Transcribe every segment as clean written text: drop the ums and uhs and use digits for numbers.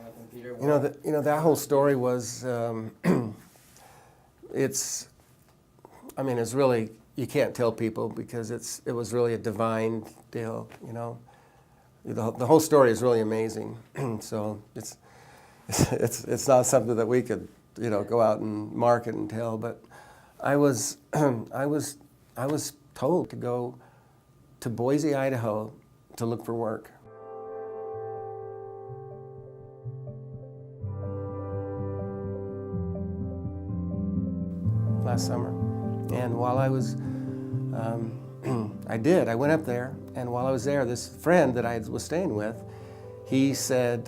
on the computer. That whole story was, it's really, you can't tell people because it was really a divine deal, The whole story is really amazing. So it's not something that we could, go out and market and tell, but I was told to go to Boise, Idaho to look for work. Last summer. And while I was, I went up there, and while I was there, this friend that I was staying with, he said,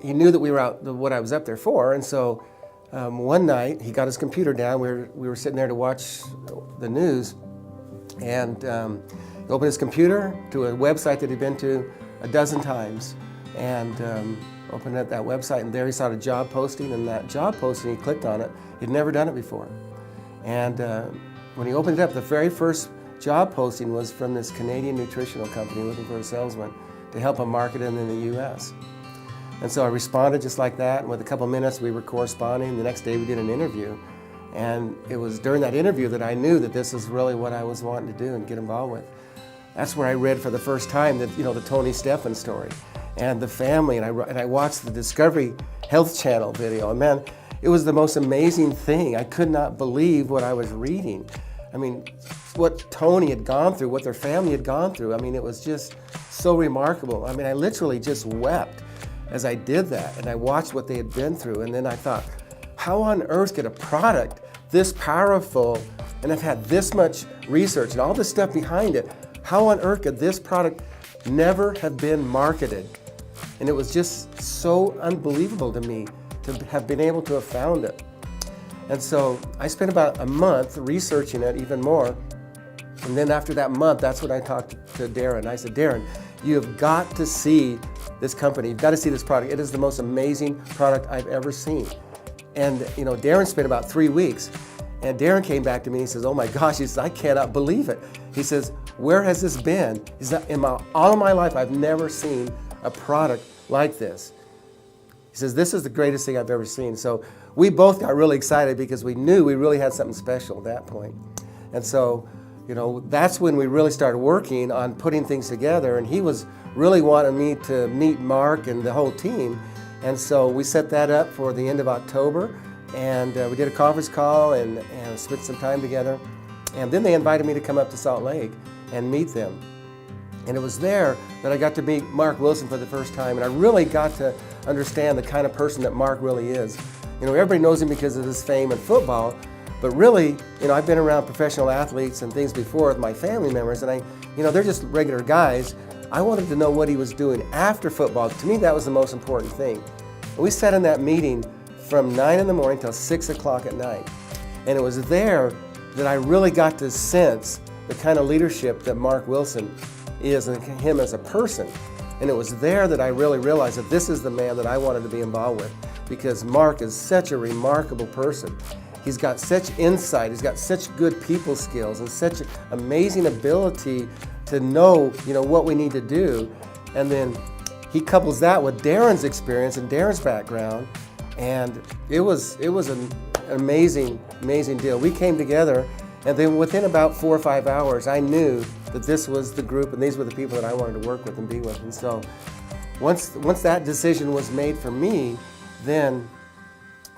he knew that we were out, what I was up there for, and so one night he got his computer down. We were sitting there to watch the news, and he opened his computer to a website that he'd been to a dozen times, and opened up that website, and there he saw a job posting, and that job posting, he clicked on it. He'd never done it before. And when he opened it up, the very first job posting was from this Canadian nutritional company looking for a salesman to help him market it in the U.S. And so I responded just like that, and with a couple minutes we were corresponding. The next day we did an interview, and it was during that interview that I knew that this is really what I was wanting to do and get involved with. That's where I read for the first time that, the Tony Stephan story and the family, and I watched the Discovery Health Channel video, and man, it was the most amazing thing. I could not believe what I was reading. I mean, what Tony had gone through, what their family had gone through. I mean, it was just so remarkable. I mean, I literally just wept as I did that, and I watched what they had been through, and then I thought, how on earth could a product this powerful, and I've had this much research and all this stuff behind it, how on earth could this product never have been marketed? And it was just so unbelievable to me to have been able to have found it. And so I spent about a month researching it even more. And then after that month, that's when I talked to Darren. I said, Darren, you have got to see this company. You've got to see this product. It is the most amazing product I've ever seen. And Darren spent about 3 weeks. And Darren came back to me and he says, oh my gosh, he says, I cannot believe it. He says, where has this been? He says, all of my life, I've never seen a product like this. He says, this is the greatest thing I've ever seen. So we both got really excited because we knew we really had something special at that point. And so, that's when we really started working on putting things together. And he was really wanting me to meet Mark and the whole team. And so we set that up for the end of October. And we did a conference call and spent some time together. And then they invited me to come up to Salt Lake and meet them. And it was there that I got to meet Mark Wilson for the first time, and I really got to understand the kind of person that Mark really is. Everybody knows him because of his fame in football, but really, I've been around professional athletes and things before with my family members, and they're just regular guys. I wanted to know what he was doing after football. To me, that was the most important thing. And we sat in that meeting from 9 in the morning till 6 o'clock at night, and it was there that I really got to sense the kind of leadership that Mark Wilson is and him as a person. And it was there that I really realized that this is the man that I wanted to be involved with, because Mark is such a remarkable person. He's got such insight, he's got such good people skills and such amazing ability to know, what we need to do. And then he couples that with Darren's experience and Darren's background, and it was an amazing deal. We came together, and then within about 4 or 5 hours, I knew that this was the group and these were the people that I wanted to work with and be with. And so once that decision was made for me, then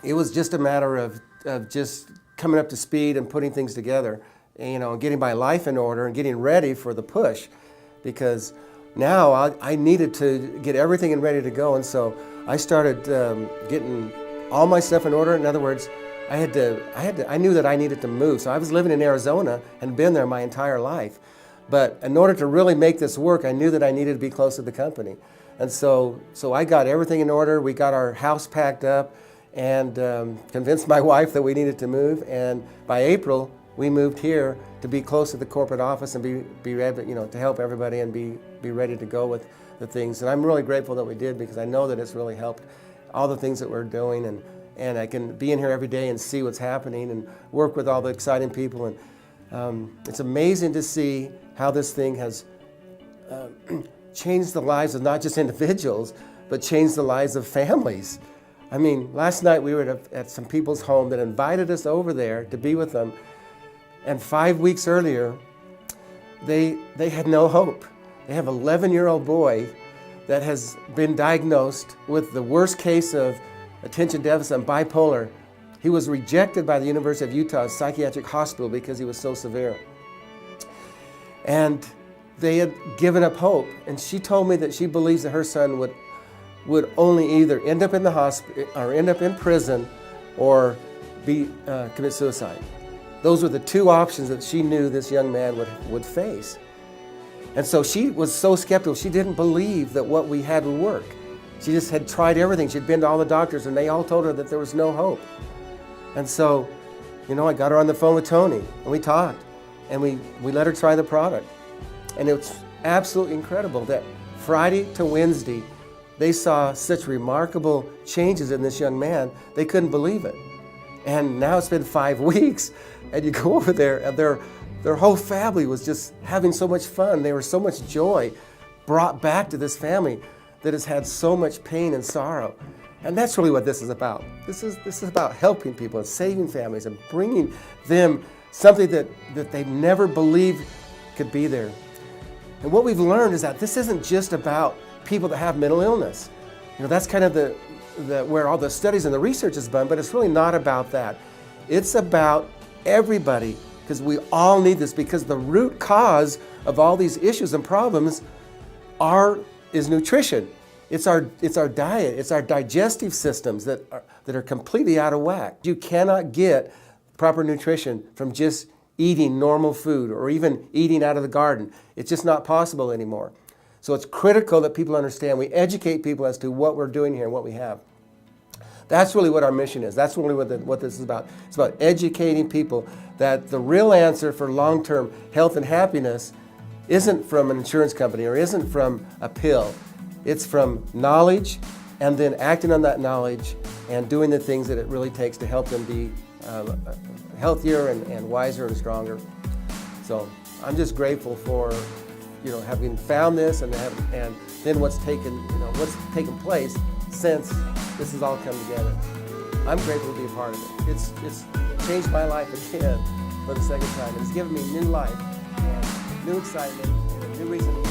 it was just a matter of just coming up to speed and putting things together, and getting my life in order and getting ready for the push, because now I needed to get everything and ready to go. And so I started getting all my stuff in order. In other words, I knew that I needed to move. So I was living in Arizona and been there my entire life. But in order to really make this work, I knew that I needed to be close to the company. And so I got everything in order. We got our house packed up and convinced my wife that we needed to move. And by April, we moved here to be close to the corporate office and be ready, to help everybody and be ready to go with the things. And I'm really grateful that we did, because I know that it's really helped all the things that we're doing. And I can be in here every day and see what's happening and work with all the exciting people. And it's amazing to see how this thing has changed the lives of not just individuals, but changed the lives of families. I mean, last night we were at some people's home that invited us over there to be with them, and 5 weeks earlier, they had no hope. They have an 11-year-old boy that has been diagnosed with the worst case of attention deficit and bipolar. He was rejected by the University of Utah Psychiatric Hospital because he was so severe. And they had given up hope. And she told me that she believes that her son would only either end up in the hospital or end up in prison or commit suicide. Those were the two options that she knew this young man would face. And so she was so skeptical. She didn't believe that what we had would work. She just had tried everything. She'd been to all the doctors, and they all told her that there was no hope. And so, I got her on the phone with Tony, and we talked, and we let her try the product. And it's absolutely incredible that Friday to Wednesday, they saw such remarkable changes in this young man, they couldn't believe it. And now it's been 5 weeks, and you go over there, and their whole family was just having so much fun. There was so much joy brought back to this family that has had so much pain and sorrow. And that's really what this is about. This is about helping people and saving families and bringing them something that they never believed could be there. And what we've learned is that this isn't just about people that have mental illness. That's kind of the where all the studies and the research is done, but it's really not about that. It's about everybody, because we all need this, because the root cause of all these issues and problems is nutrition. It's our diet. It's our digestive systems that are completely out of whack. You cannot get proper nutrition from just eating normal food or even eating out of the garden. It's just not possible anymore. So it's critical that people understand. We educate people as to what we're doing here and what we have. That's really what our mission is. That's really what this is about. It's about educating people that the real answer for long-term health and happiness isn't from an insurance company or isn't from a pill. It's from knowledge, and then acting on that knowledge and doing the things that it really takes to help them be healthier and wiser and stronger. So I'm just grateful for having found this and then what's taken place since this has all come together. I'm grateful to be a part of it. It's changed my life again for the second time. It's given me new life and new excitement and a new reason to